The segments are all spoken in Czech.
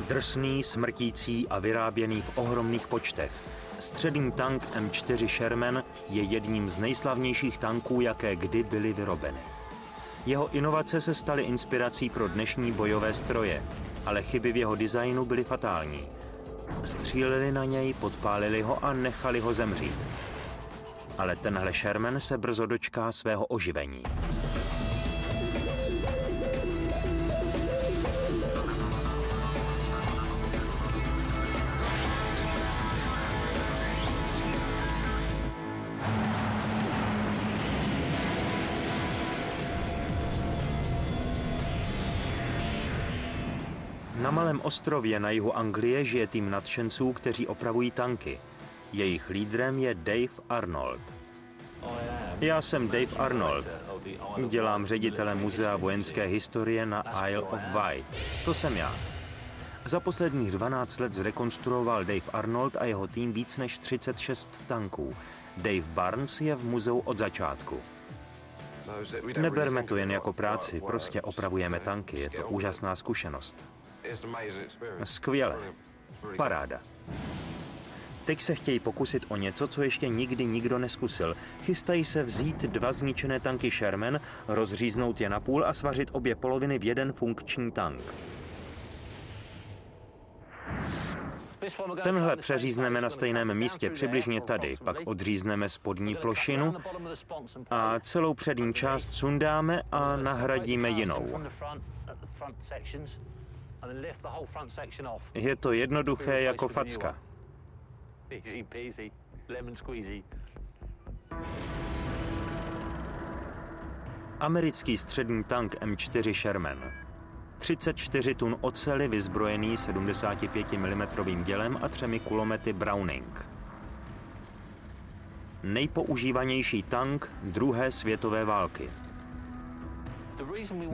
Drsný, smrtící a vyráběný v ohromných počtech. Střední tank M4 Sherman je jedním z nejslavnějších tanků, jaké kdy byly vyrobeny. Jeho inovace se staly inspirací pro dnešní bojové stroje, ale chyby v jeho designu byly fatální. Stříleli na něj, podpálili ho a nechali ho zemřít. Ale tenhle Sherman se brzo dočká svého oživení. Na malém ostrově na jihu Anglie žije tým nadšenců, kteří opravují tanky. Jejich lídrem je Dave Arnold. Já jsem Dave Arnold. Dělám ředitele Muzea vojenské historie na Isle of Wight. To jsem já. Za posledních 12 let zrekonstruoval Dave Arnold a jeho tým víc než 36 tanků. Dave Barnes je v muzeu od začátku. Neberme to jen jako práci, prostě opravujeme tanky, je to úžasná zkušenost. Skvěle. Paráda. Teď se chtějí pokusit o něco, co ještě nikdy nikdo neskusil. Chystají se vzít 2 zničené tanky Sherman, rozříznout je napůl a svařit obě poloviny v jeden funkční tank. Tenhle přeřízneme na stejném místě, přibližně tady, pak odřízneme spodní plošinu a celou přední část sundáme a nahradíme jinou. Je to jednoduché jako facka. Americký střední tank M4 Sherman. 34 tun oceli vyzbrojený 75 mm dělem a 3 kulomety Browning. Nejpoužívanější tank druhé světové války.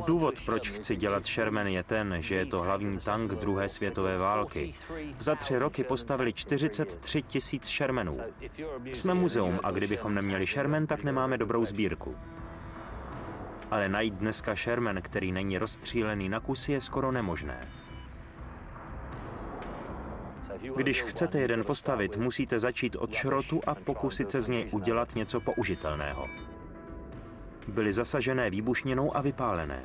Důvod, proč chci dělat Sherman, je ten, že je to hlavní tank druhé světové války. Za 3 roky postavili 43 000 Shermanů. Jsme muzeum a kdybychom neměli Sherman, tak nemáme dobrou sbírku. Ale najít dneska Sherman, který není rozstřílený na kusy, je skoro nemožné. Když chcete jeden postavit, musíte začít od šrotu a pokusit se z něj udělat něco použitelného. Byly zasažené výbušninou a vypálené.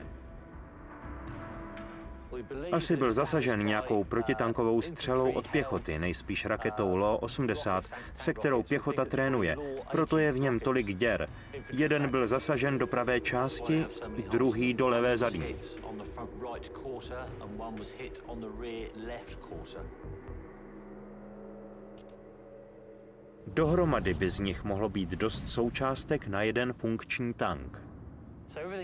Asi byl zasažen nějakou protitankovou střelou od pěchoty, nejspíš raketou Lo-80, se kterou pěchota trénuje, proto je v něm tolik děr. Jeden byl zasažen do pravé části, druhý do levé zadní. Dohromady by z nich mohlo být dost součástek na jeden funkční tank.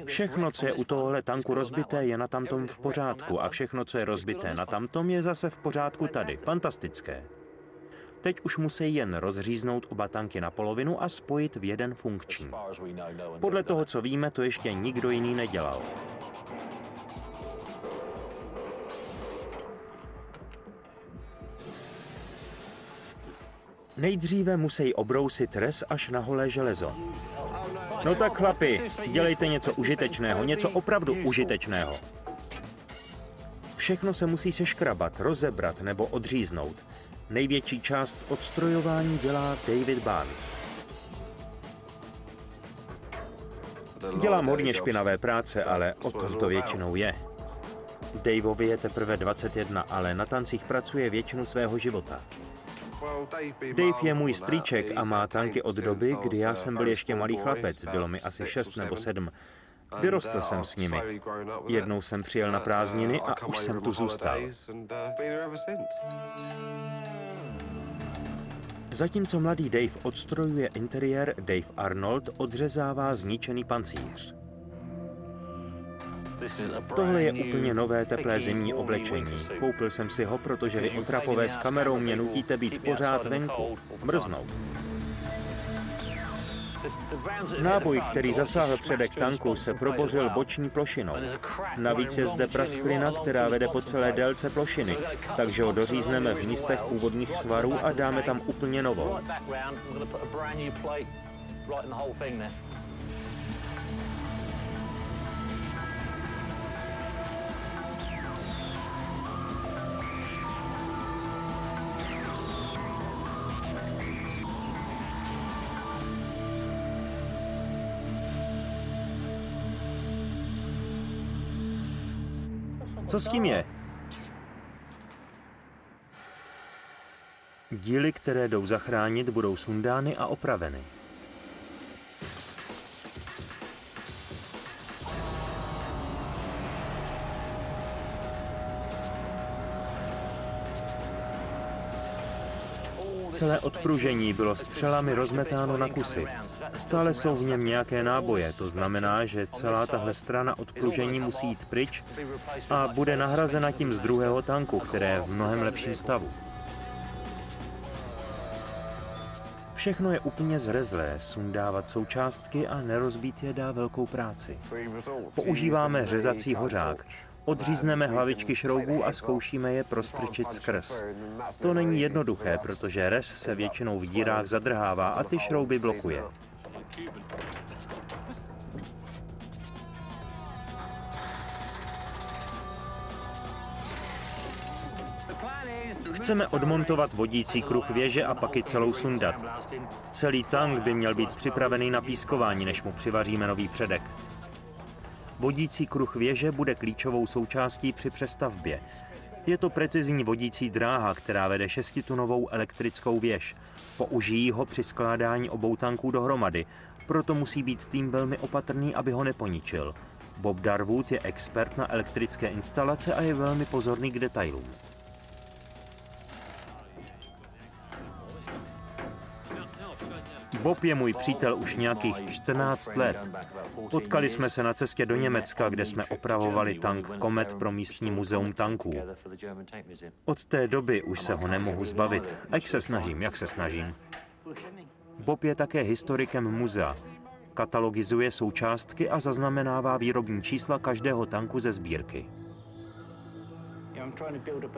Všechno, co je u tohohle tanku rozbité, je na tamtom v pořádku a všechno, co je rozbité na tamtom, je zase v pořádku tady. Fantastické. Teď už musí jen rozříznout oba tanky na polovinu a spojit v jeden funkční. Podle toho, co víme, to ještě nikdo jiný nedělal. Nejdříve musí obrousit res až na holé železo. No tak chlapi, dělejte něco užitečného, něco opravdu užitečného. Všechno se musí seškrabat, rozebrat nebo odříznout. Největší část odstrojování dělá David Barnes. Dělám hodně špinavé práce, ale o tom to většinou je. Daveovi je teprve 21, ale na tancích pracuje většinu svého života. Dave je můj strýček a má tanky od doby, kdy já jsem byl ještě malý chlapec, bylo mi asi 6 nebo 7. Vyrostl jsem s nimi. Jednou jsem přijel na prázdniny a už jsem tu zůstal. Zatímco mladý Dave odstrojuje interiér, Dave Arnold odřezává zničený pancíř. Tohle je úplně nové teplé zimní oblečení. Koupil jsem si ho, protože vy otrapové s kamerou mě nutíte být pořád venku. Mrznout. Náboj, který zasáhl předek tanku, se probořil boční plošinou. Navíc je zde prasklina, která vede po celé délce plošiny, takže ho dořízneme v místech původních svarů a dáme tam úplně novou. Co s tím je? Díly, které jdou zachránit, budou sundány a opraveny. Celé odpružení bylo střelami rozmetáno na kusy. Stále jsou v něm nějaké náboje, to znamená, že celá tahle strana odpružení musí jít pryč a bude nahrazena tím z druhého tanku, které je v mnohem lepším stavu. Všechno je úplně zrezlé, sundávat součástky a nerozbít je dá velkou práci. Používáme řezací hořák. Odřízneme hlavičky šroubů a zkoušíme je prostrčit skrz. To není jednoduché, protože rez se většinou v dírách zadrhává a ty šrouby blokuje. Chceme odmontovat vodící kruh věže a pak i celou sundat. Celý tank by měl být připravený na pískování, než mu přivaříme nový předek. Vodící kruh věže bude klíčovou součástí při přestavbě. Je to precizní vodící dráha, která vede 6tunovou elektrickou věž. Použijí ho při skládání obou tanků dohromady, proto musí být tým velmi opatrný, aby ho neponičil. Bob Darwood je expert na elektrické instalace a je velmi pozorný k detailům. Bob je můj přítel už nějakých 14 let. Potkali jsme se na cestě do Německa, kde jsme opravovali tank Comet pro místní muzeum tanků. Od té doby už se ho nemohu zbavit, ať se snažím, jak se snažím. Bob je také historikem muzea. Katalogizuje součástky a zaznamenává výrobní čísla každého tanku ze sbírky.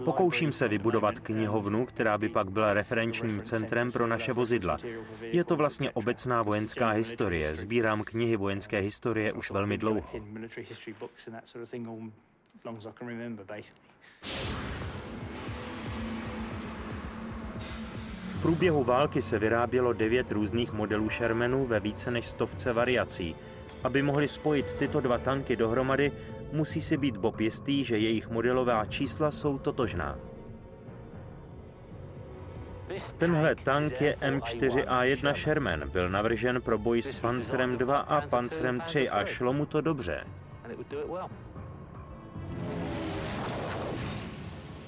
Pokouším se vybudovat knihovnu, která by pak byla referenčním centrem pro naše vozidla. Je to vlastně obecná vojenská historie. Sbírám knihy vojenské historie už velmi dlouho. V průběhu války se vyrábělo 9 různých modelů Shermanů ve více než 100 variací. Aby mohli spojit tyto dva tanky dohromady, musí si být Bob jistý, že jejich modelová čísla jsou totožná. Tenhle tank je M4A1 Sherman, byl navržen pro boj s Panzerem 2 a Panzerem 3 a šlo mu to dobře.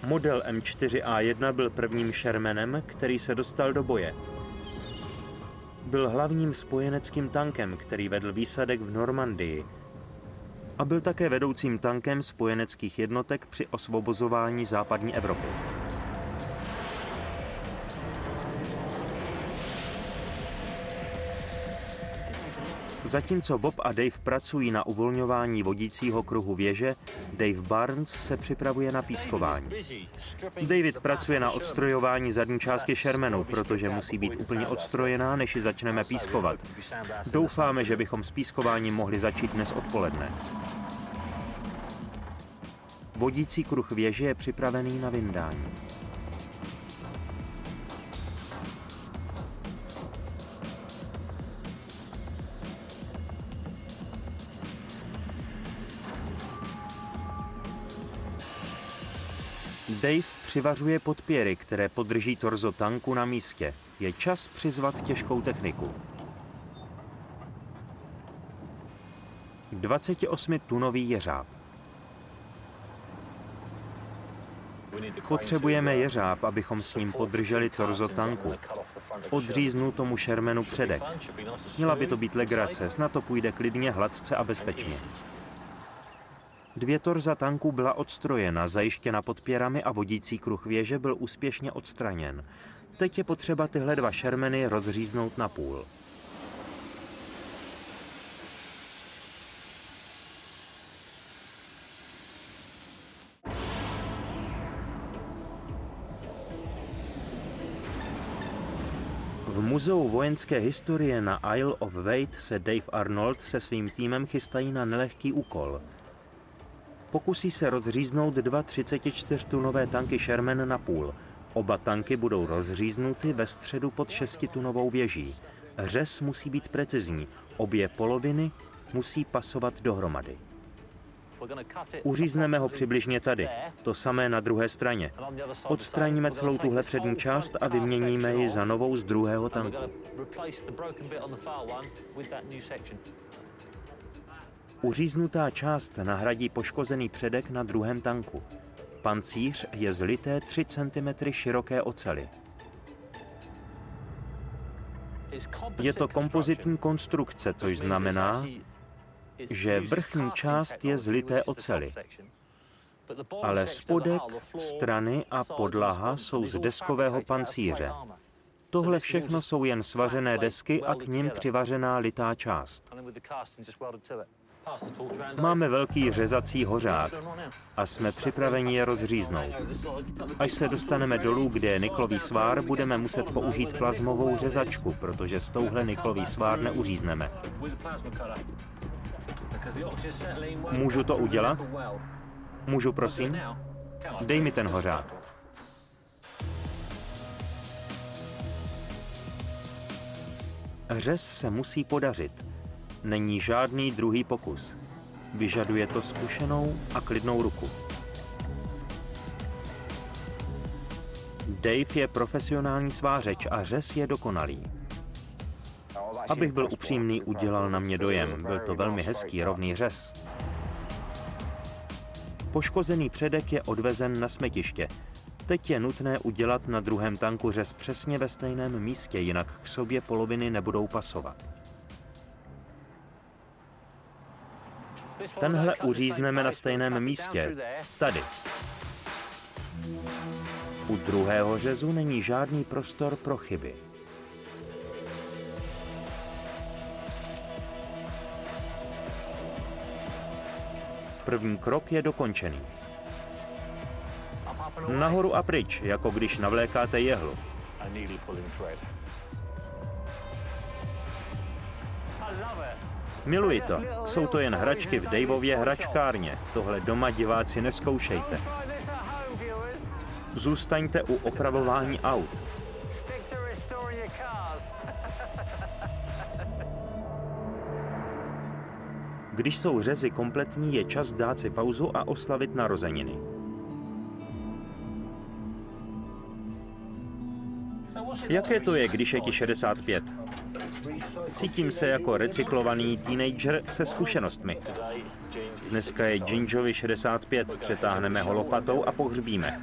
Model M4A1 byl prvním Shermanem, který se dostal do boje. Byl hlavním spojeneckým tankem, který vedl výsadek v Normandii. A byl také vedoucím tankem spojeneckých jednotek při osvobozování západní Evropy. Zatímco Bob a Dave pracují na uvolňování vodícího kruhu věže, Dave Barnes se připravuje na pískování. David pracuje na odstrojování zadní části Shermanu, protože musí být úplně odstrojená, než ji začneme pískovat. Doufáme, že bychom s pískováním mohli začít dnes odpoledne. Vodící kruh věže je připravený na vyndání. Dave přivařuje podpěry, které podrží torzo tanku na místě. Je čas přizvat těžkou techniku. 28tunový jeřáb. Potřebujeme jeřáb, abychom s ním podrželi torzo tanku. Odříznu tomu Shermanu předek. Měla by to být legrace, snad to půjde klidně, hladce a bezpečně. 2 torza tanku byla odstrojena, zajištěna podpěrami a vodící kruh věže byl úspěšně odstraněn. Teď je potřeba tyhle 2 Shermany rozříznout na půl. V Muzeu vojenské historie na Isle of Wight se Dave Arnold se svým týmem chystají na nelehký úkol. Pokusí se rozříznout 2 34tunové tanky Sherman na půl. Oba tanky budou rozříznuty ve středu pod 6tunovou věží. Řez musí být precizní, obě poloviny musí pasovat dohromady. Uřízneme ho přibližně tady, to samé na druhé straně. Odstraníme celou tuhle přední část a vyměníme ji za novou z druhého tanku. Uříznutá část nahradí poškozený předek na druhém tanku. Pancíř je z lité 3 cm široké oceli. Je to kompozitní konstrukce, což znamená, že vrchní část je z lité oceli, ale spodek, strany a podlaha jsou z deskového pancíře. Tohle všechno jsou jen svařené desky a k nim přivařená litá část. Máme velký řezací hořák a jsme připraveni je rozříznout. Až se dostaneme dolů, kde je niklový svár, budeme muset použít plazmovou řezačku, protože s touhle niklový svár neuřízneme. Můžu to udělat? Můžu, prosím? Dej mi ten hořák. Řez se musí podařit. Není žádný druhý pokus. Vyžaduje to zkušenou a klidnou ruku. Dave je profesionální svářeč a řez je dokonalý. Abych byl upřímný, udělal na mě dojem. Byl to velmi hezký, rovný řez. Poškozený předek je odvezen na smetiště. Teď je nutné udělat na druhém tanku řez přesně ve stejném místě, jinak k sobě poloviny nebudou pasovat. Tenhle uřízneme na stejném místě, tady. U druhého řezu není žádný prostor pro chyby. První krok je dokončený. Nahoru a pryč, jako když navlékáte jehlu. Miluji to. Jsou to jen hračky v Daveově hračkárně. Tohle doma diváci nezkoušejte. Zůstaňte u opravování aut. Když jsou řezy kompletní, je čas dát si pauzu a oslavit narozeniny. Jaké to je, když je ti 65? Cítím se jako recyklovaný teenager se zkušenostmi. Dneska je Gingerovi 65, přetáhneme ho lopatou a pohřbíme.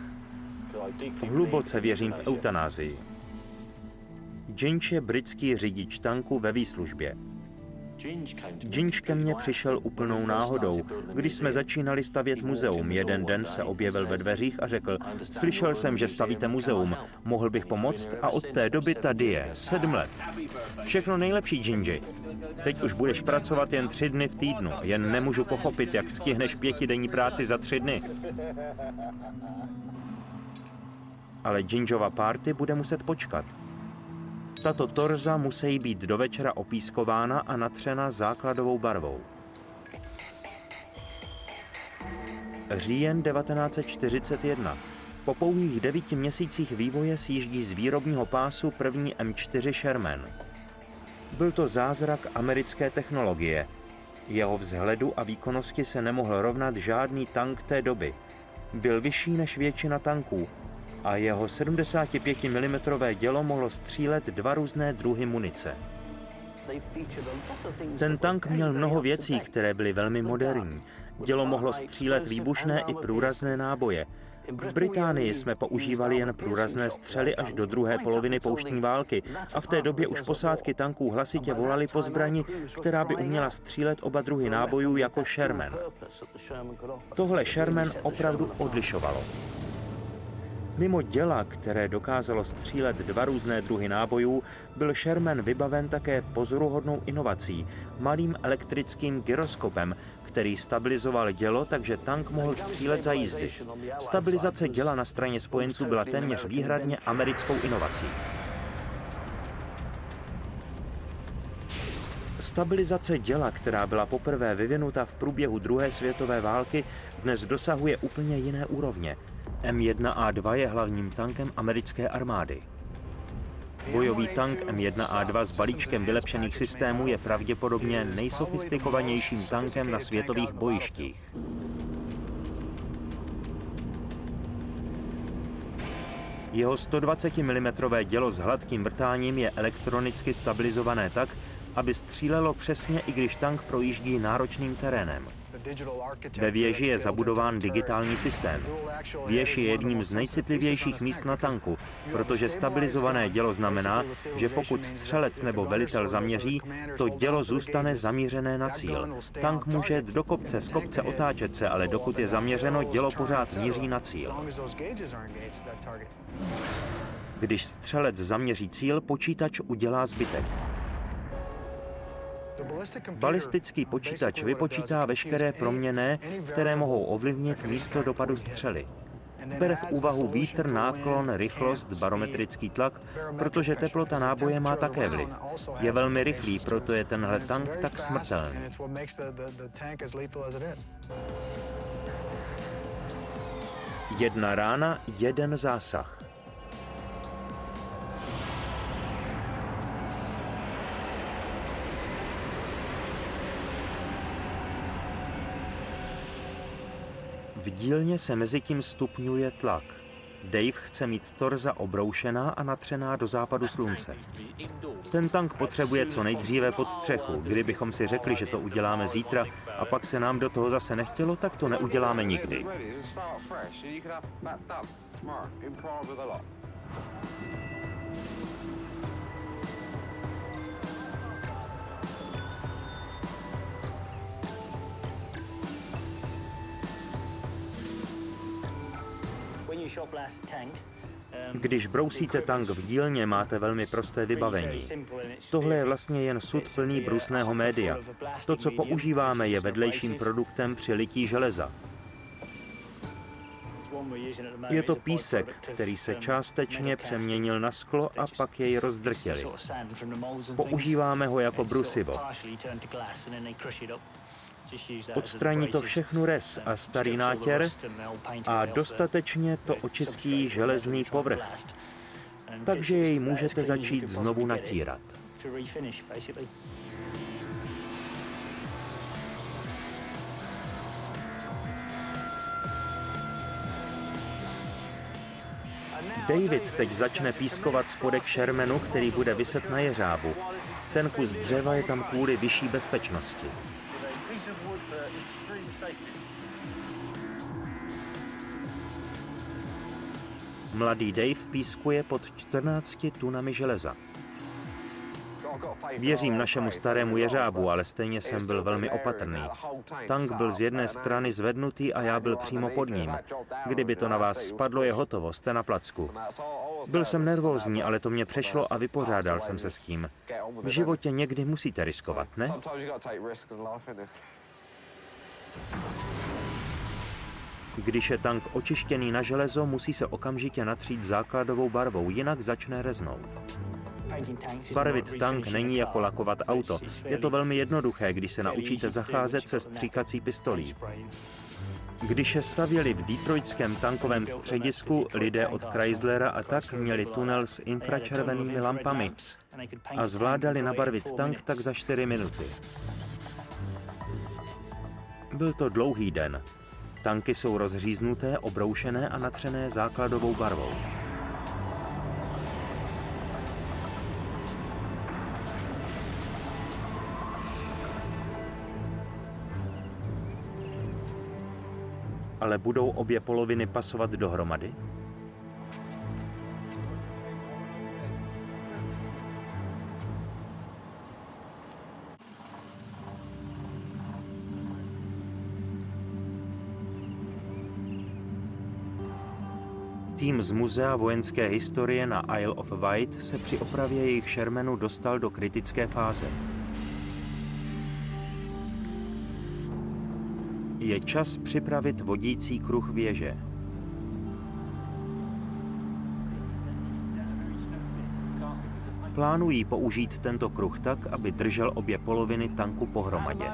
Hluboce věřím v eutanázii. Ginge je britský řidič tanku ve výslužbě. Ginge ke mně přišel úplnou náhodou. Když jsme začínali stavět muzeum, jeden den se objevil ve dveřích a řekl: slyšel jsem, že stavíte muzeum, mohl bych pomoct? A od té doby tady je, 7 let. Všechno nejlepší, Ginge. Teď už budeš pracovat jen 3 dny v týdnu, jen nemůžu pochopit, jak stihneš 5denní práci za 3 dny. Ale Gingeova party bude muset počkat. Tato torza musí být do večera opískována a natřena základovou barvou. Říjen 1941. Po pouhých 9 měsících vývoje sjíždí z výrobního pásu první M4 Sherman. Byl to zázrak americké technologie. Jeho vzhledu a výkonnosti se nemohl rovnat žádný tank té doby. Byl vyšší než většina tanků a jeho 75 mm dělo mohlo střílet 2 různé druhy munice. Ten tank měl mnoho věcí, které byly velmi moderní. Dělo mohlo střílet výbušné i průrazné náboje. V Británii jsme používali jen průrazné střely až do druhé poloviny pouštní války a v té době už posádky tanků hlasitě volaly po zbrani, která by uměla střílet oba druhy nábojů jako Sherman. Tohle Sherman opravdu odlišovalo. Mimo děla, které dokázalo střílet 2 různé druhy nábojů, byl Sherman vybaven také pozoruhodnou inovací, malým elektrickým gyroskopem, který stabilizoval dělo, takže tank mohl střílet za jízdy. Stabilizace děla na straně spojenců byla téměř výhradně americkou inovací. Stabilizace děla, která byla poprvé vyvinuta v průběhu druhé světové války, dnes dosahuje úplně jiné úrovně. M1A2 je hlavním tankem americké armády. Bojový tank M1A2 s balíčkem vylepšených systémů je pravděpodobně nejsofistikovanějším tankem na světových bojištích. Jeho 120 mm dělo s hladkým vrtáním je elektronicky stabilizované tak, aby střílelo přesně, i když tank projíždí náročným terénem. Ve věži je zabudován digitální systém. Věž je jedním z nejcitlivějších míst na tanku, protože stabilizované dělo znamená, že pokud střelec nebo velitel zaměří, to dělo zůstane zamířené na cíl. Tank může jet do kopce, z kopce otáčet se, ale dokud je zaměřeno, dělo pořád míří na cíl. Když střelec zaměří cíl, počítač udělá zbytek. Balistický počítač vypočítá veškeré proměnné, které mohou ovlivnit místo dopadu střely. Bere v úvahu vítr, náklon, rychlost, barometrický tlak, protože teplota náboje má také vliv. Je velmi rychlý, proto je tenhle tank tak smrtelný. Jedna rána, jeden zásah. V dílně se mezitím stupňuje tlak. Dave chce mít torza obroušená a natřená do západu slunce. Ten tank potřebuje co nejdříve pod střechu. Kdybychom si řekli, že to uděláme zítra a pak se nám do toho zase nechtělo, tak to neuděláme nikdy. Když brousíte tank v dílně, máte velmi prosté vybavení. Tohle je vlastně jen sud plný brusného média. To, co používáme, je vedlejším produktem při lití železa. Je to písek, který se částečně přeměnil na sklo a pak jej rozdrtili. Používáme ho jako brusivo. Odstraní to všechnu rez a starý nátěr a dostatečně to očistí železný povrch. Takže jej můžete začít znovu natírat. David teď začne pískovat spodek Shermanu, který bude viset na jeřábu. Ten kus dřeva je tam kvůli vyšší bezpečnosti. Mladý Dave pískuje pod 14 tunami železa. Věřím našemu starému jeřábu, ale stejně jsem byl velmi opatrný. Tank byl z jedné strany zvednutý a já byl přímo pod ním. Kdyby to na vás spadlo, je hotovo, jste na placku. Byl jsem nervózní, ale to mě přešlo a vypořádal jsem se s tím. V životě někdy musíte riskovat, ne? Když je tank očištěný na železo, musí se okamžitě natřít základovou barvou, jinak začne reznout. Barvit tank není jako lakovat auto. Je to velmi jednoduché, když se naučíte zacházet se stříkací pistolí. Když je stavěli v detroitském tankovém středisku, lidé od Chryslera a tak měli tunel s infračervenými lampami a zvládali nabarvit tank tak za 4 minuty. Byl to dlouhý den. Tanky jsou rozříznuté, obroušené a natřené základovou barvou. Ale budou obě poloviny pasovat dohromady? Tým z Muzea vojenské historie na Isle of Wight se při opravě jejich Shermanu dostal do kritické fáze. Je čas připravit vodící kruh věže. Plánují použít tento kruh tak, aby držel obě poloviny tanku pohromadě.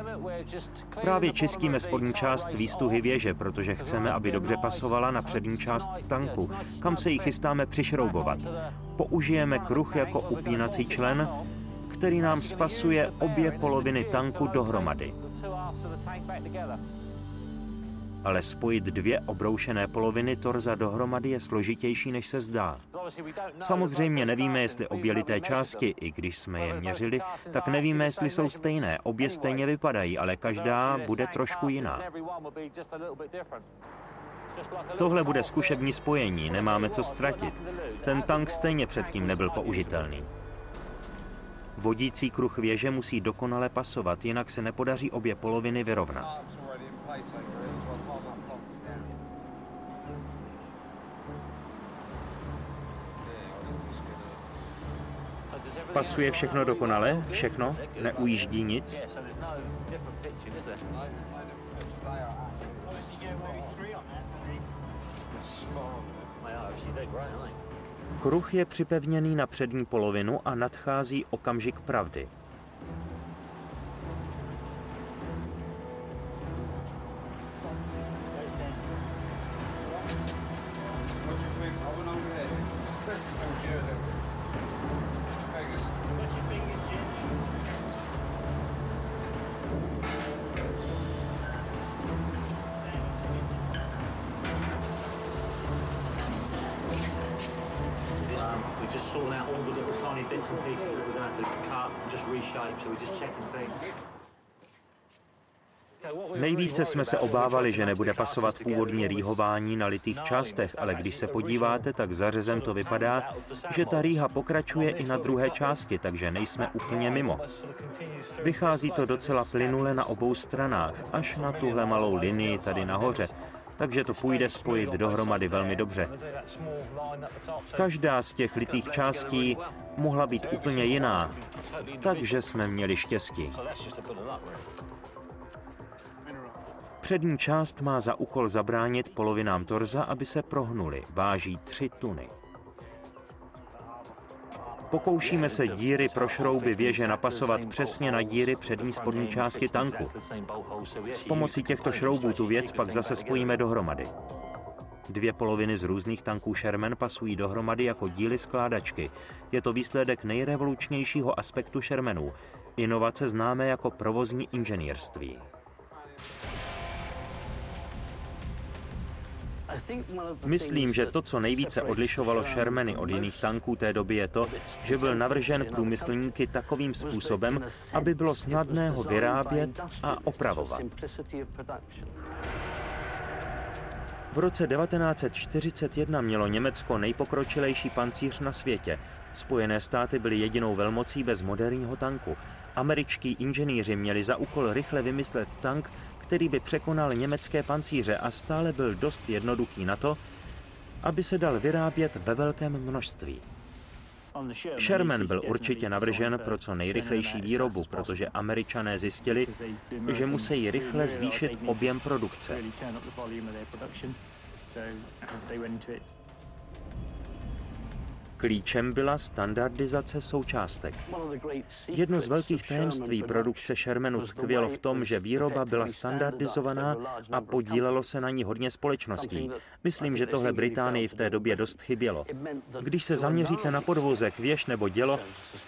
Právě čistíme spodní část výstuhy věže, protože chceme, aby dobře pasovala na přední část tanku, kam se ji chystáme přišroubovat. Použijeme kruh jako upínací člen, který nám spasuje obě poloviny tanku dohromady. Ale spojit dvě obroušené poloviny torza dohromady je složitější, než se zdá. Samozřejmě nevíme, jestli obě lité části, i když jsme je měřili, tak nevíme, jestli jsou stejné. Obě stejně vypadají, ale každá bude trošku jiná. Tohle bude zkušební spojení, nemáme co ztratit. Ten tank stejně předtím nebyl použitelný. Vodící kruh věže musí dokonale pasovat, jinak se nepodaří obě poloviny vyrovnat. Pasuje všechno dokonale? Všechno? Neujíždí nic? Kruh je připevněný na přední polovinu a nadchází okamžik pravdy. Nejvíce jsme se obávali, že nebude pasovat původní rýhování na litých částech, ale když se podíváte, tak za řezem to vypadá, že ta rýha pokračuje i na druhé části, takže nejsme úplně mimo. Vychází to docela plynule na obou stranách, až na tuhle malou linii tady nahoře, takže to půjde spojit dohromady velmi dobře. Každá z těch litých částí mohla být úplně jiná, takže jsme měli štěstí. Přední část má za úkol zabránit polovinám torza, aby se prohnuly. Váží 3 tuny. Pokoušíme se díry pro šrouby věže napasovat přesně na díry přední spodní části tanku. S pomocí těchto šroubů tu věc pak zase spojíme dohromady. 2 poloviny z různých tanků Sherman pasují dohromady jako díly skládačky. Je to výsledek nejrevolučnějšího aspektu Shermanů. Inovace známé jako provozní inženýrství. Myslím, že to, co nejvíce odlišovalo Shermany od jiných tanků té doby, je to, že byl navržen průmyslníky takovým způsobem, aby bylo snadné ho vyrábět a opravovat. V roce 1941 mělo Německo nejpokročilejší pancíř na světě. Spojené státy byly jedinou velmocí bez moderního tanku. Američtí inženýři měli za úkol rychle vymyslet tank, který by překonal německé pancíře a stále byl dost jednoduchý na to, aby se dal vyrábět ve velkém množství. Sherman byl určitě navržen pro co nejrychlejší výrobu, protože Američané zjistili, že musí rychle zvýšit objem produkce. Klíčem byla standardizace součástek. Jedno z velkých tajemství produkce Shermanu tkvělo v tom, že výroba byla standardizovaná a podílelo se na ní hodně společností. Myslím, že tohle Británii v té době dost chybělo. Když se zaměříte na podvozek, věž nebo dělo,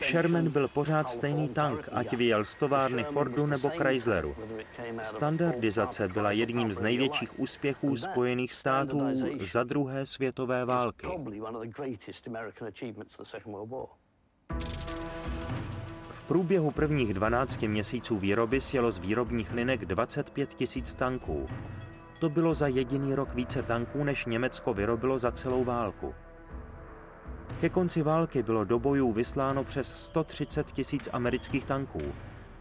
Sherman byl pořád stejný tank, ať vyjel z továrny Fordu nebo Chrysleru. Standardizace byla jedním z největších úspěchů Spojených států za druhé světové války. V průběhu prvních 12 měsíců výroby sjelo z výrobních linek 25 000 tanků. To bylo za jediný rok více tanků, než Německo vyrobilo za celou válku. Ke konci války bylo do bojů vysláno přes 130 000 amerických tanků.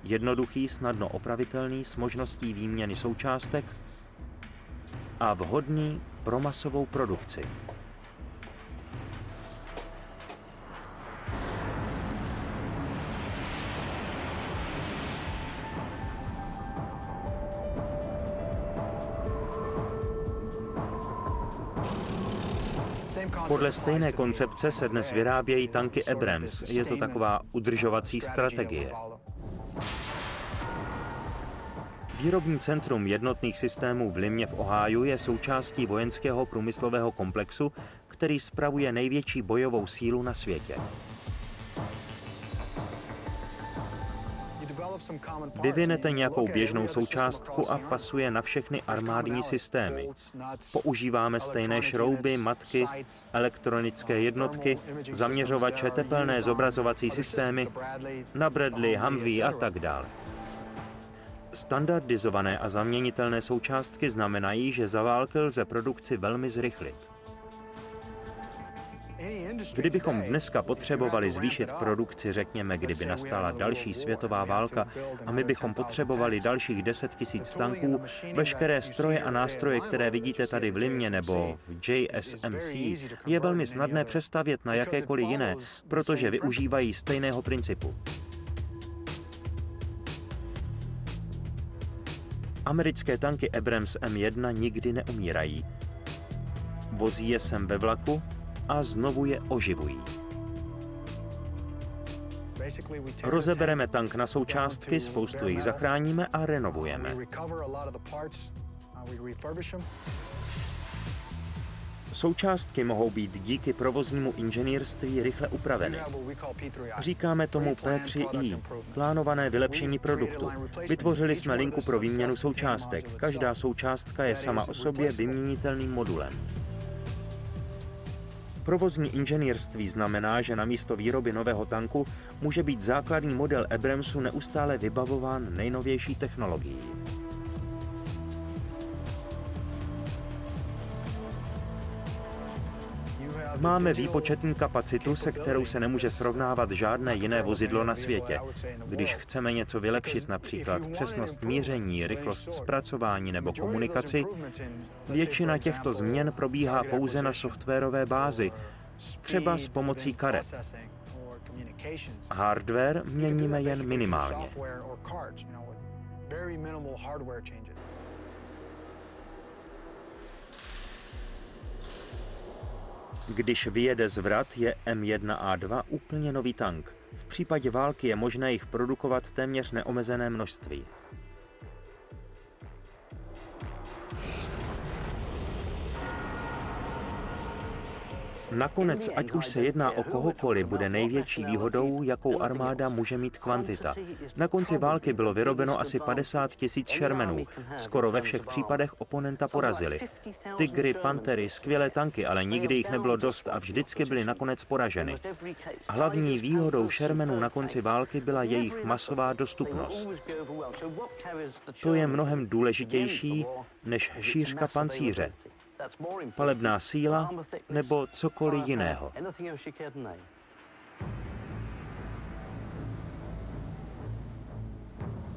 Jednoduchý, snadno opravitelný, s možností výměny součástek a vhodný pro masovou produkci. Podle stejné koncepce se dnes vyrábějí tanky Abrams. Je to taková udržovací strategie. Výrobní centrum jednotných systémů v Limě v Ohiu je součástí vojenského průmyslového komplexu, který spravuje největší bojovou sílu na světě. Vyvinete nějakou běžnou součástku a pasuje na všechny armádní systémy. Používáme stejné šrouby, matky, elektronické jednotky, zaměřovače, tepelné zobrazovací systémy, na Bradley, Humvee a tak dále. Standardizované a zaměnitelné součástky znamenají, že za války lze produkci velmi zrychlit. Kdybychom dneska potřebovali zvýšit produkci, řekněme, kdyby nastala další světová válka a my bychom potřebovali dalších 10 000 tanků, veškeré stroje a nástroje, které vidíte tady v Limě nebo v JSMC, je velmi snadné přestavět na jakékoliv jiné, protože využívají stejného principu. Americké tanky Abrams M1 nikdy neumírají. Vozí je sem ve vlaku a znovu je oživují. Rozebereme tank na součástky, spoustu jich zachráníme a renovujeme. Součástky mohou být díky provoznímu inženýrství rychle upraveny. Říkáme tomu P3I, plánované vylepšení produktu. Vytvořili jsme linku pro výměnu součástek. Každá součástka je sama o sobě vyměnitelným modulem. Provozní inženýrství znamená, že na místo výroby nového tanku může být základní model Abramsu neustále vybavován nejnovější technologií. Máme výpočetní kapacitu, se kterou se nemůže srovnávat žádné jiné vozidlo na světě. Když chceme něco vylepšit, například přesnost míření, rychlost zpracování nebo komunikaci, většina těchto změn probíhá pouze na softwarové bázi, třeba s pomocí karet. Hardware měníme jen minimálně. Když vyjede zvrat, je M1A2 úplně nový tank. V případě války je možné jich produkovat téměř neomezené množství. Nakonec, ať už se jedná o kohokoliv, bude největší výhodou, jakou armáda může mít kvantita. Na konci války bylo vyrobeno asi 50 000 Shermanů. Skoro ve všech případech oponenta porazili. Tigry, Pantery, skvělé tanky, ale nikdy jich nebylo dost a vždycky byly nakonec poraženy. Hlavní výhodou Shermanů na konci války byla jejich masová dostupnost. To je mnohem důležitější než šířka pancíře, palebná síla nebo cokoliv jiného.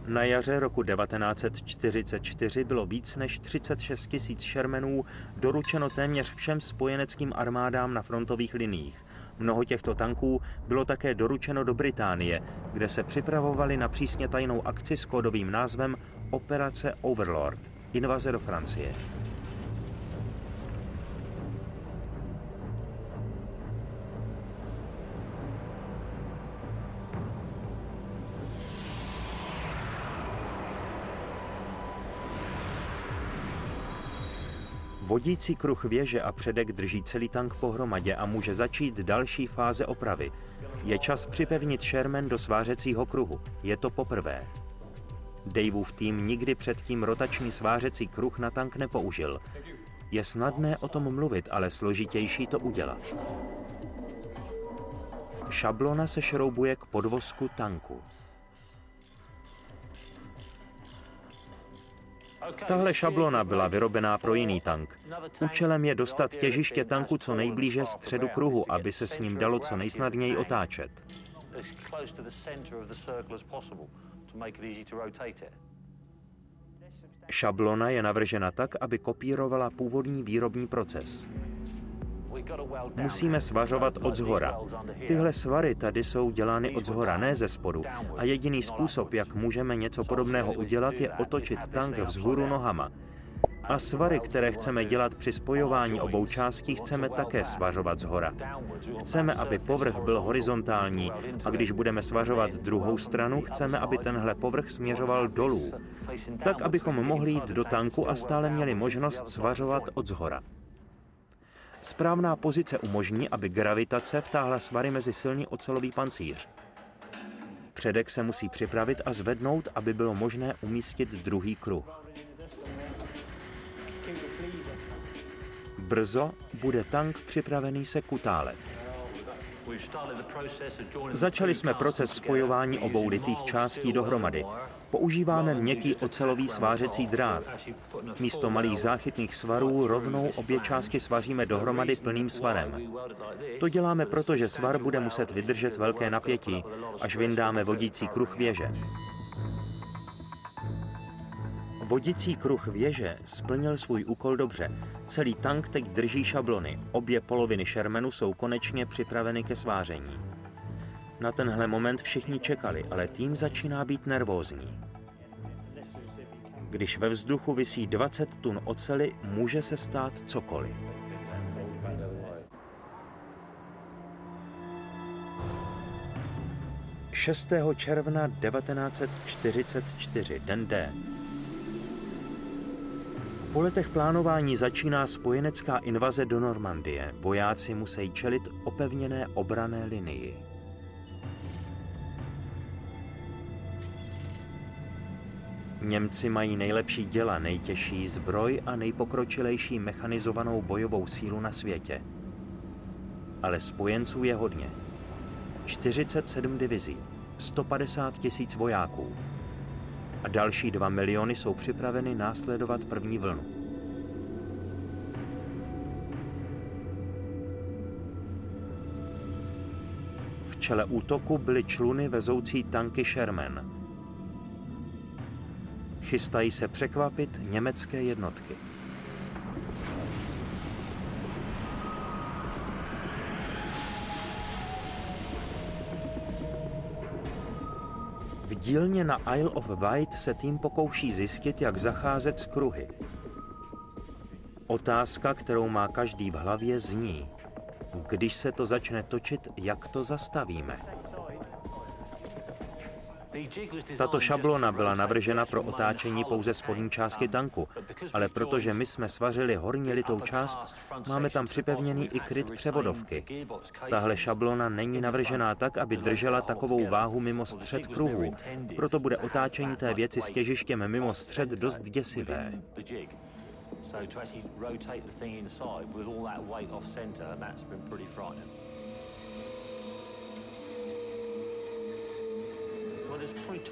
Na jaře roku 1944 bylo víc než 36 000 Shermanů doručeno téměř všem spojeneckým armádám na frontových liniích. Mnoho těchto tanků bylo také doručeno do Británie, kde se připravovali na přísně tajnou akci s kódovým názvem Operace Overlord, invaze do Francie. Vodící kruh věže a předek drží celý tank pohromadě a může začít další fáze opravy. Je čas připevnit Sherman do svářecího kruhu. Je to poprvé. Daveův tým nikdy předtím rotační svářecí kruh na tank nepoužil. Je snadné o tom mluvit, ale složitější to udělat. Šablona se šroubuje k podvozku tanku. Tahle šablona byla vyrobená pro jiný tank. Účelem je dostat těžiště tanku co nejblíže středu kruhu, aby se s ním dalo co nejsnadněji otáčet. Šablona je navržena tak, aby kopírovala původní výrobní proces. Musíme svařovat odzhora. Tyhle svary tady jsou dělány odzhora, ne ze spodu. A jediný způsob, jak můžeme něco podobného udělat, je otočit tank vzhůru nohama. A svary, které chceme dělat při spojování obou částí, chceme také svařovat zhora. Chceme, aby povrch byl horizontální a když budeme svařovat druhou stranu, chceme, aby tenhle povrch směřoval dolů, tak abychom mohli jít do tanku a stále měli možnost svařovat od zhora. Správná pozice umožní, aby gravitace vtáhla svary mezi silný ocelový pancíř. Předek se musí připravit a zvednout, aby bylo možné umístit druhý kruh. Brzo bude tank připravený se kutálet. Začali jsme proces spojování obou litých částí dohromady. Používáme měkký ocelový svářecí drát. Místo malých záchytných svarů rovnou obě části svaříme dohromady plným svarem. To děláme proto, že svar bude muset vydržet velké napětí, až vyndáme vodící kruh věže. Vodící kruh věže splnil svůj úkol dobře. Celý tank teď drží šablony. Obě poloviny šermenu jsou konečně připraveny ke sváření. Na tenhle moment všichni čekali, ale tým začíná být nervózní. Když ve vzduchu visí 20 tun oceli, může se stát cokoliv. – 6. června 1944, den D. Po letech plánování začíná spojenecká invaze do Normandie. Vojáci musí čelit opevněné obranné linii. Němci mají nejlepší děla, nejtěžší zbroj a nejpokročilejší mechanizovanou bojovou sílu na světě. Ale spojenců je hodně. 47 divizí, 150 000 vojáků. A další 2 miliony jsou připraveny následovat první vlnu. V čele útoku byly čluny vezoucí tanky Sherman. Chystají se překvapit německé jednotky. V dílně na Isle of Wight se tým pokouší zjistit, jak zacházet s kruhy. Otázka, kterou má každý v hlavě, zní: když se to začne točit, jak to zastavíme? Tato šablona byla navržena pro otáčení pouze spodní části tanku, ale protože my jsme svařili horní litou část, máme tam připevněný i kryt převodovky. Tahle šablona není navržená tak, aby držela takovou váhu mimo střed kruhů, proto bude otáčení té věci s těžištěm mimo střed dost děsivé.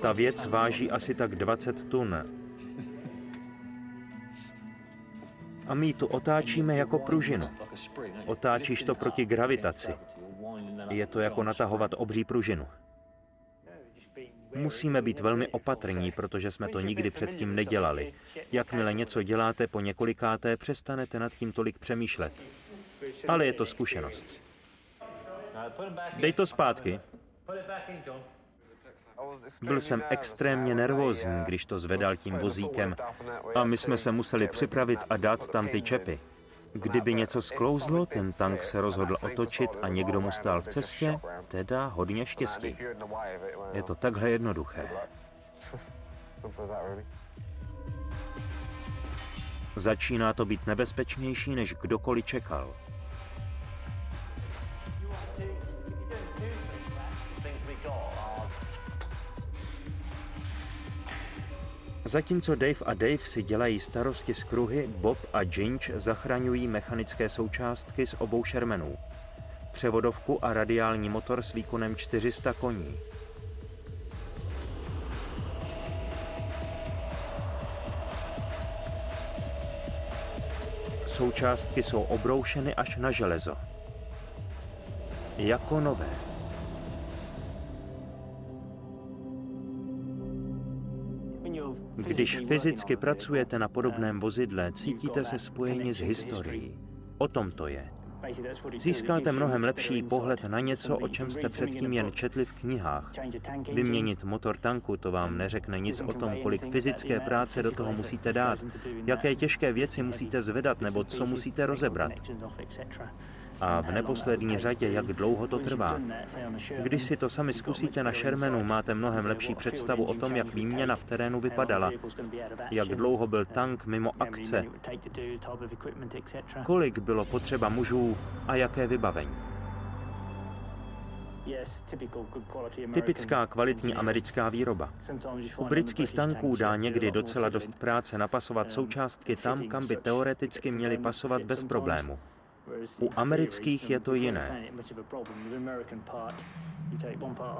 Ta věc váží asi tak 20 tun. A my tu otáčíme jako pružinu. Otáčíš to proti gravitaci. Je to jako natahovat obří pružinu. Musíme být velmi opatrní, protože jsme to nikdy předtím nedělali. Jakmile něco děláte po několikáté, přestanete nad tím tolik přemýšlet. Ale je to zkušenost. Dej to zpátky. Byl jsem extrémně nervózní, když to zvedal tím vozíkem a my jsme se museli připravit a dát tam ty čepy. Kdyby něco sklouzlo, ten tank se rozhodl otočit a někdo mu stál v cestě, teda hodně štěstí. Je to takhle jednoduché. Začíná to být nebezpečnější, než kdokoliv čekal. Zatímco Dave a Dave si dělají starosti s kruhy, Bob a Ginge zachraňují mechanické součástky z obou Shermanů. Převodovku a radiální motor s výkonem 400 koní. Součástky jsou obroušeny až na železo. Jako nové. Když fyzicky pracujete na podobném vozidle, cítíte se spojeni s historií. O tom to je. Získáte mnohem lepší pohled na něco, o čem jste předtím jen četli v knihách. Vyměnit motor tanku, to vám neřekne nic o tom, kolik fyzické práce do toho musíte dát, jaké těžké věci musíte zvedat nebo co musíte rozebrat. A v neposlední řadě, jak dlouho to trvá. Když si to sami zkusíte na Shermanu, máte mnohem lepší představu o tom, jak výměna v terénu vypadala, jak dlouho byl tank mimo akce, kolik bylo potřeba mužů a jaké vybavení. Typická kvalitní americká výroba. U britských tanků dá někdy docela dost práce napasovat součástky tam, kam by teoreticky měly pasovat bez problému. U amerických je to jiné.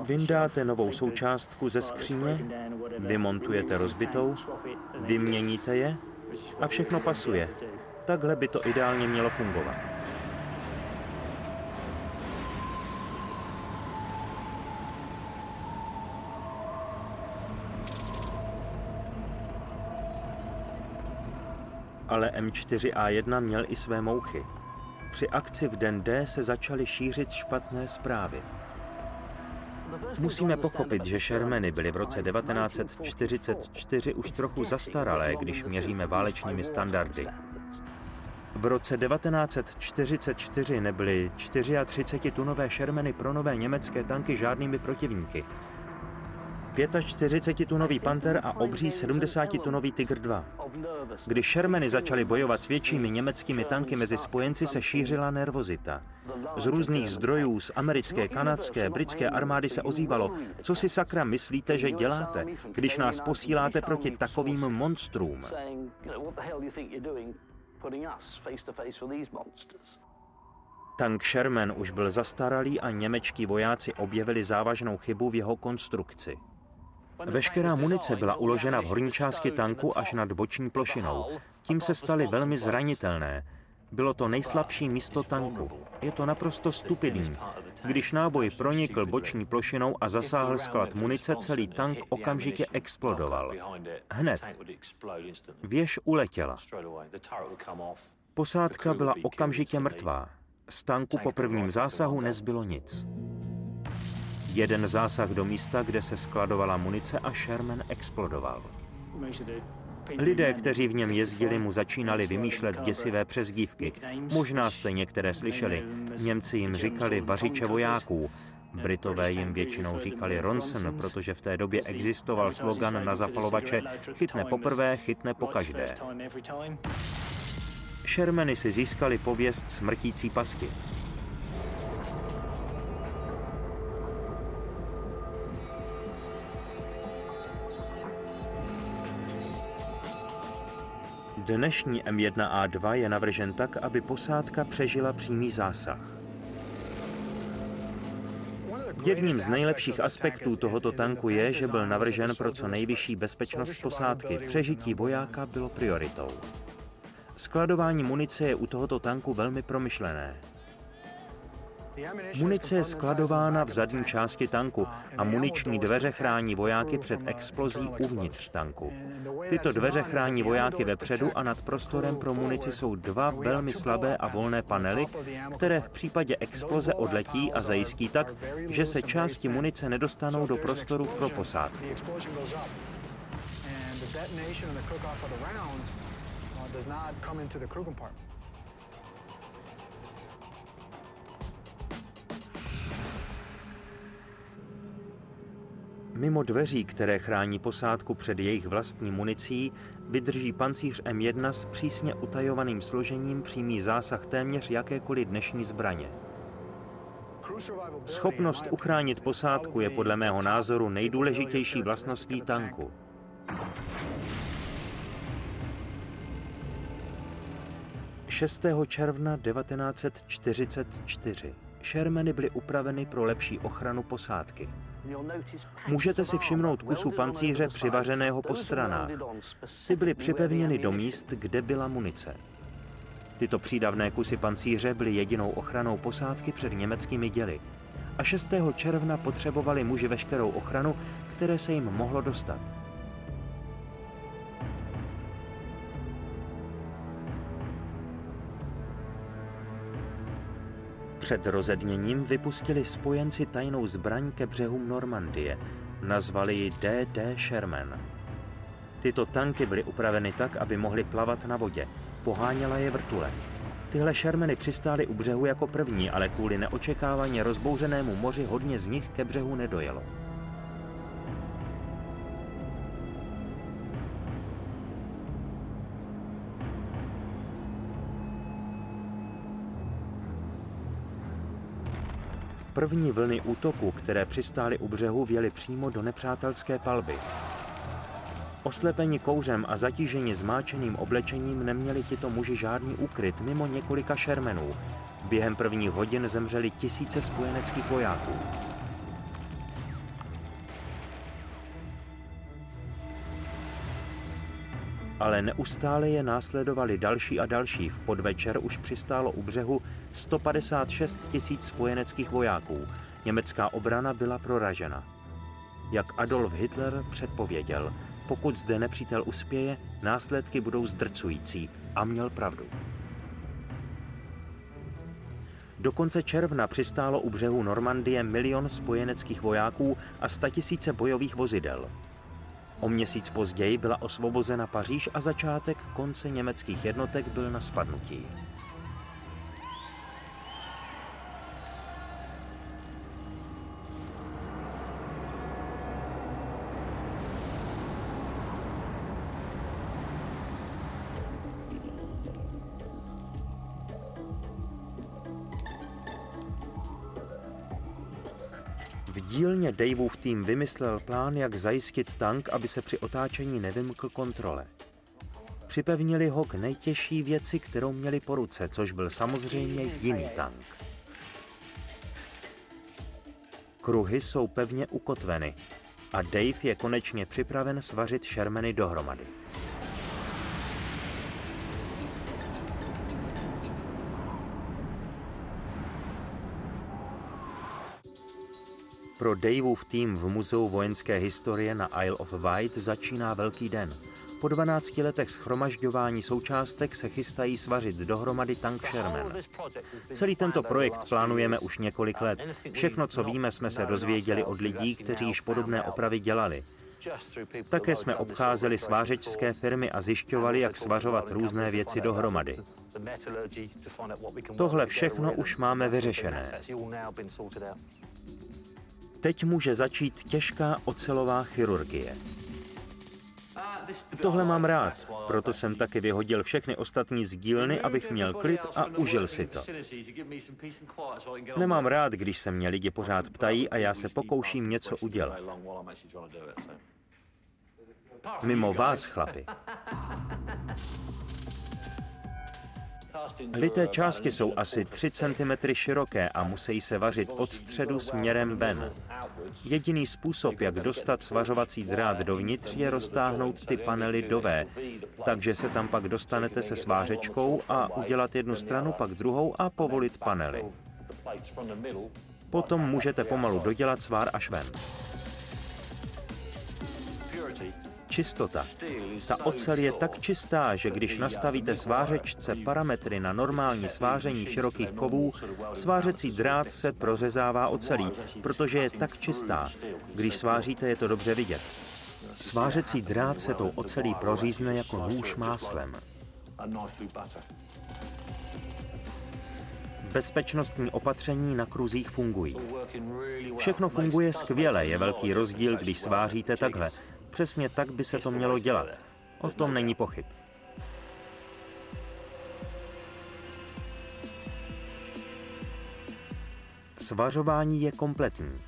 Vyndáte novou součástku ze skříně, vymontujete rozbitou, vyměníte je a všechno pasuje. Takhle by to ideálně mělo fungovat. Ale M4A1 měl i své mouchy. Při akci v den D se začaly šířit špatné zprávy. Musíme pochopit, že Shermany byly v roce 1944 už trochu zastaralé, když měříme válečnými standardy. V roce 1944 nebyly 34-tunové Shermany pro nové německé tanky žádnými protivníky. 45-tunový Panther a obří 70-tunový Tiger II. Když Shermany začaly bojovat s většími německými tanky mezi spojenci, se šířila nervozita. Z různých zdrojů, z americké, kanadské, britské armády se ozývalo, co si sakra myslíte, že děláte, když nás posíláte proti takovým monstrům. Tank Sherman už byl zastaralý a němečtí vojáci objevili závažnou chybu v jeho konstrukci. Veškerá munice byla uložena v horní části tanku až nad boční plošinou. Tím se staly velmi zranitelné. Bylo to nejslabší místo tanku. Je to naprosto stupidní. Když náboj pronikl boční plošinou a zasáhl sklad munice, celý tank okamžitě explodoval. Hned. Věž uletěla. Posádka byla okamžitě mrtvá. Z tanku po prvním zásahu nezbylo nic. Jeden zásah do místa, kde se skladovala munice a Sherman explodoval. Lidé, kteří v něm jezdili, mu začínali vymýšlet děsivé přezdívky. Možná jste některé slyšeli. Němci jim říkali vařiče vojáků. Britové jim většinou říkali Ronson, protože v té době existoval slogan na zapalovače chytne poprvé, chytne pokaždé. Shermany si získali pověst smrtící pasti. Dnešní M1A2 je navržen tak, aby posádka přežila přímý zásah. Jedním z nejlepších aspektů tohoto tanku je, že byl navržen pro co nejvyšší bezpečnost posádky. Přežití vojáka bylo prioritou. Skladování munice je u tohoto tanku velmi promyšlené. Munice je skladována v zadní části tanku a muniční dveře chrání vojáky před explozí uvnitř tanku. Tyto dveře chrání vojáky vepředu a nad prostorem pro munici jsou dva velmi slabé a volné panely, které v případě exploze odletí a zajistí tak, že se části munice nedostanou do prostoru pro posádku. Mimo dveří, které chrání posádku před jejich vlastní municí, vydrží pancíř M1 s přísně utajovaným složením přímý zásah téměř jakékoliv dnešní zbraně. Schopnost uchránit posádku je podle mého názoru nejdůležitější vlastností tanku. – 6. června 1944. Shermany byly upraveny pro lepší ochranu posádky. Můžete si všimnout kusu pancíře přivařeného po stranách. Ty byly připevněny do míst, kde byla munice. Tyto přídavné kusy pancíře byly jedinou ochranou posádky před německými děly. A 6. června potřebovali muži veškerou ochranu, které se jim mohlo dostat. Před rozedněním vypustili spojenci tajnou zbraň ke břehům Normandie. Nazvali ji D.D. Sherman. Tyto tanky byly upraveny tak, aby mohly plavat na vodě. Poháněla je vrtule. Tyhle Shermany přistály u břehu jako první, ale kvůli neočekávaně rozbouřenému moři hodně z nich ke břehu nedojelo. První vlny útoku, které přistály u břehu, vjely přímo do nepřátelské palby. Oslepeni kouřem a zatíženi zmáčeným oblečením neměli tito muži žádný úkryt mimo několika Shermanů. Během prvních hodin zemřeli tisíce spojeneckých vojáků. Ale neustále je následovali další a další. V podvečer už přistálo u břehu 156 000 spojeneckých vojáků. Německá obrana byla proražena. Jak Adolf Hitler předpověděl, pokud zde nepřítel uspěje, následky budou zdrcující. A měl pravdu. Do konce června přistálo u břehu Normandie 1 000 000 spojeneckých vojáků a 100 000 bojových vozidel. O měsíc později byla osvobozena Paříž a začátek konce německých jednotek byl na spadnutí. V dílně Daveův tým vymyslel plán, jak zajistit tank, aby se při otáčení nevymkl kontrole. Připevnili ho k nejtěžší věci, kterou měli po ruce, což byl samozřejmě jiný tank. Kruhy jsou pevně ukotveny a Dave je konečně připraven svařit Shermany dohromady. Pro Daveův tým v Muzeu vojenské historie na Isle of Wight začíná velký den. Po 12 letech shromažďování součástek se chystají svařit dohromady tank Sherman. Celý tento projekt plánujeme už několik let. Všechno, co víme, jsme se dozvěděli od lidí, kteří již podobné opravy dělali. Také jsme obcházeli svářečské firmy a zjišťovali, jak svařovat různé věci dohromady. Tohle všechno už máme vyřešené. Teď může začít těžká ocelová chirurgie. Tohle mám rád, proto jsem taky vyhodil všechny ostatní z dílny, abych měl klid a užil si to. Nemám rád, když se mě lidi pořád ptají a já se pokouším něco udělat. Mimo vás, chlapi. Lité části jsou asi 3 cm široké a musí se vařit od středu směrem ven. Jediný způsob, jak dostat svařovací drát dovnitř, je roztáhnout ty panely do V, takže se tam pak dostanete se svářečkou a udělat jednu stranu, pak druhou a povolit panely. Potom můžete pomalu dodělat svár až ven. Čistota. Ta ocel je tak čistá, že když nastavíte svářečce parametry na normální sváření širokých kovů, svářecí drát se prořezává ocelí, protože je tak čistá. Když sváříte, je to dobře vidět. Svářecí drát se tou ocelí prořízne jako nůž máslem. Bezpečnostní opatření na kruzích fungují. Všechno funguje skvěle, je velký rozdíl, když sváříte takhle. Přesně tak by se to mělo dělat. O tom není pochyb. Svařování je kompletní.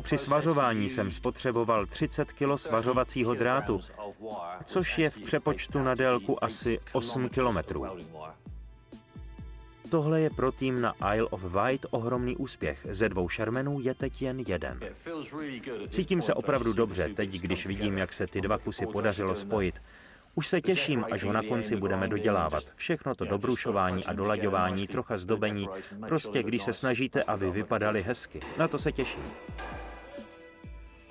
Při svařování jsem spotřeboval 30 kg svařovacího drátu, což je v přepočtu na délku asi 8 kilometrů. Tohle je pro tým na Isle of Wight ohromný úspěch. Ze 2 Shermanů je teď jen jeden. Cítím se opravdu dobře teď, když vidím, jak se ty 2 kusy podařilo spojit. Už se těším, až ho na konci budeme dodělávat. Všechno to dobrušování a dolaďování, trocha zdobení, prostě když se snažíte, aby vypadaly hezky. Na to se těším.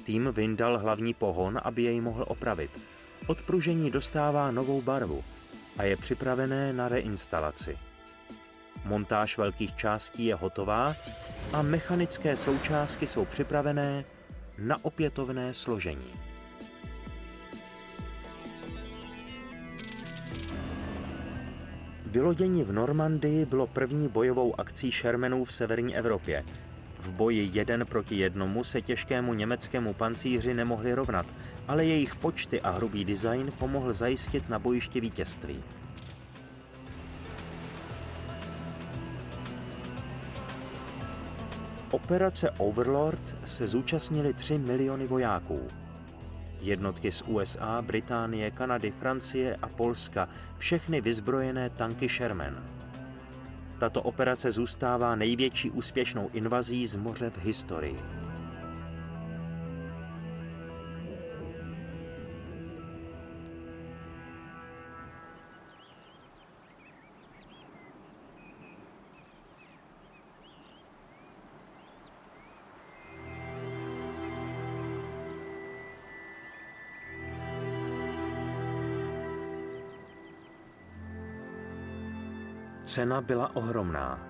Tým vyndal hlavní pohon, aby jej mohl opravit. Odpružení dostává novou barvu a je připravené na reinstalaci. montáž velkých částí je hotová a mechanické součástky jsou připravené na opětovné složení. Vylodění v Normandii bylo první bojovou akcí Shermanů v severní Evropě. V boji 1 proti 1 se těžkému německému pancíři nemohli rovnat, ale jejich počty a hrubý design pomohl zajistit na bojišti vítězství. Operace Overlord se zúčastnili 3 miliony vojáků. Jednotky z USA, Británie, Kanady, Francie a Polska, všechny vyzbrojené tanky Sherman. Tato operace zůstává největší úspěšnou invazí z moře v historii. Cena byla ohromná.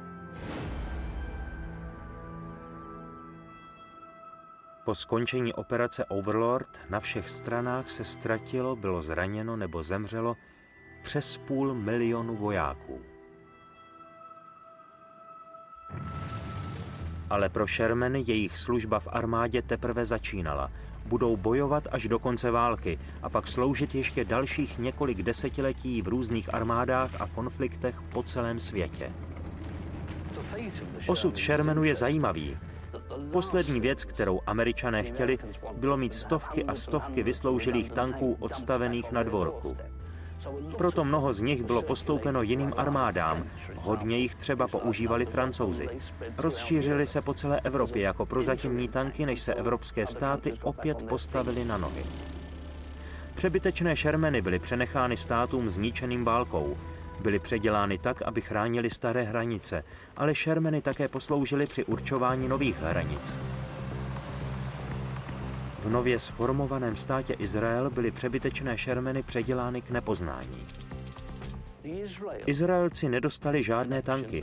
Po skončení operace Overlord na všech stranách se ztratilo, bylo zraněno nebo zemřelo přes 500 000 vojáků. Ale pro Shermany jejich služba v armádě teprve začínala. Budou bojovat až do konce války a pak sloužit ještě dalších několik desetiletí v různých armádách a konfliktech po celém světě. Osud Shermanů je zajímavý. Poslední věc, kterou Američané chtěli, bylo mít stovky a stovky vysloužilých tanků odstavených na dvorku. Proto mnoho z nich bylo postoupeno jiným armádám, hodně jich třeba používali Francouzi. Rozšířili se po celé Evropě jako prozatímní tanky, než se evropské státy opět postavily na nohy. Přebytečné Shermany byly přenechány státům zničeným válkou. Byly předělány tak, aby chránili staré hranice, ale Shermany také posloužily při určování nových hranic. V nově sformovaném státě Izrael byly přebytečné Shermany předělány k nepoznání. Izraelci nedostali žádné tanky.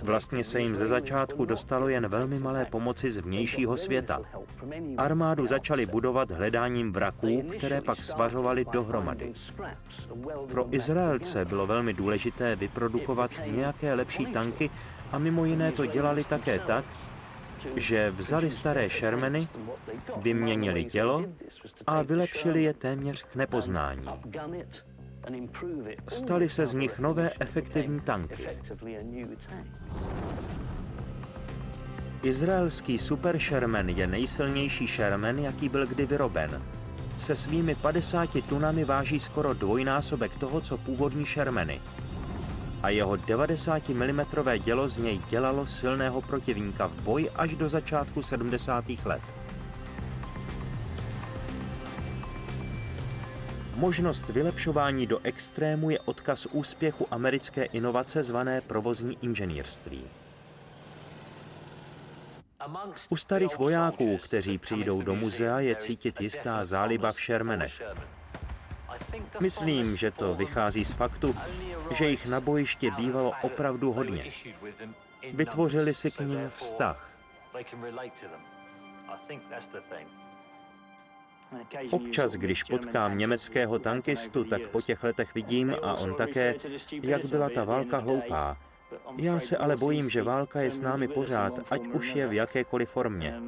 Vlastně se jim ze začátku dostalo jen velmi malé pomoci z vnějšího světa. Armádu začali budovat hledáním vraků, které pak svařovali dohromady. Pro Izraelce bylo velmi důležité vyprodukovat nějaké lepší tanky a mimo jiné to dělali také tak, že vzali staré Shermany, vyměnili tělo a vylepšili je téměř k nepoznání. Staly se z nich nové efektivní tanky. Izraelský Super Sherman je nejsilnější Sherman, jaký byl kdy vyroben. Se svými 50 tunami váží skoro dvojnásobek toho, co původní Shermany. A jeho 90 mm dělo z něj dělalo silného protivníka v boji až do začátku 70. let. Možnost vylepšování do extrému je odkaz úspěchu americké inovace zvané provozní inženýrství. U starých vojáků, kteří přijdou do muzea, je cítit jistá záliba v Shermanech. Myslím, že to vychází z faktu, že jich na bojišti bývalo opravdu hodně. Vytvořili si k nim vztah. Občas, když potkám německého tankistu, tak po těch letech vidím, a on také, jak byla ta válka hloupá. Já se ale bojím, že válka je s námi pořád, ať už je v jakékoliv formě.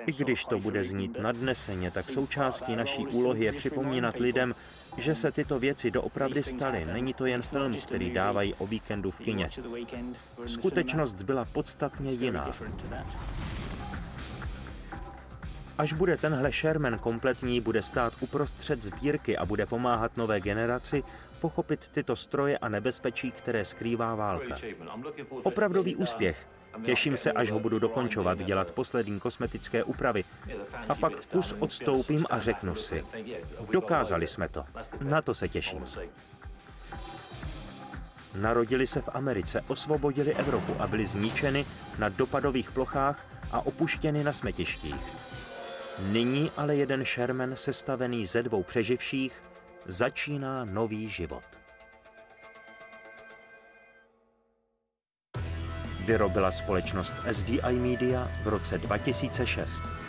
I když to bude znít nadneseně, tak součástí naší úlohy je připomínat lidem, že se tyto věci doopravdy staly. Není to jen film, který dávají o víkendu v kině. Skutečnost byla podstatně jiná. Až bude tenhle Sherman kompletní, bude stát uprostřed sbírky a bude pomáhat nové generaci pochopit tyto stroje a nebezpečí, které skrývá válka. Opravdový úspěch. Těším se, až ho budu dokončovat, dělat poslední kosmetické úpravy. A pak kus odstoupím a řeknu si, dokázali jsme to. Na to se těším. Narodili se v Americe, osvobodili Evropu a byli zničeny na dopadových plochách a opuštěny na smetištích. Nyní ale jeden Sherman sestavený ze 2 přeživších začíná nový život. vyrobila společnost SDI Media v roce 2006.